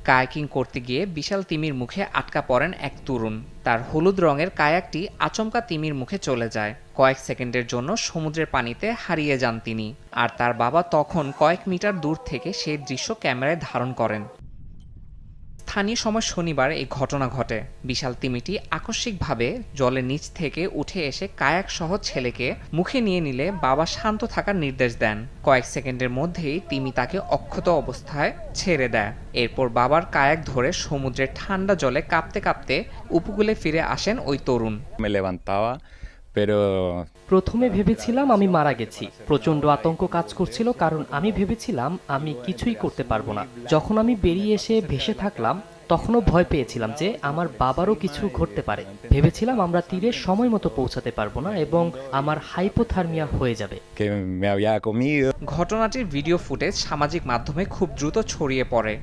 Kayaking করতে গিয়ে বিশাল তিমির মুখে আটকা পড়েন এক তরুণ। তার হলুদ রঙের কায়াকটি আচমকা তিমির মুখে চলে যায়। কয়েক সেকেন্ডের জন্য সমুদ্রের পানিতে হারিয়ে যান তিনি। আর তার বাবা তখন কয়েক মিটার দূর থেকে সেই দৃশ্য ক্যামেরায় ধারণ করেন। স্থানীয় সময় শনিবার এই ঘটনা ঘটে। বিশাল তিমিটি আকস্মিকভাবে জলের নিচ থেকে উঠে এসে কায়াক সহ ছেলেকে মুখে নিয়ে নিলে বাবা শান্ত থাকার নির্দেশ দেন। কয়েক সেকেন্ডের মধ্যেই তিমি তাকে অক্ষত অবস্থায় ছেড়ে দেয়। এরপর বাবার কায়াক ধরে সমুদ্রের ঠান্ডা জলে কাঁপতে কাঁপতে উপকূলে ফিরে আসেন ওই তরুণ। Me levantaba, pero প্রথমে ভেবেছিলাম আমি মারা গেছি। প্রচণ্ড আতঙ্ক কাজ করছিল, কারণ আমি ভেবেছিলাম আমি কিছুই করতে পারবো না। যখন আমি বেরিয়ে এসে ভেসে থাকলাম, তখনও ভয় পেয়েছিলাম যে আমার বাবারও কিছু ঘটতে পারে। ভেবেছিলাম আমরা তীরে সময় মতো পৌঁছাতে পারবো না এবং আমার হাইপোথার্মিয়া হয়ে যাবে। que me había comido. ঘটনাটির ভিডিও ফুটেজ সামাজিক মাধ্যমে খুব দ্রুত ছড়িয়ে পড়ে।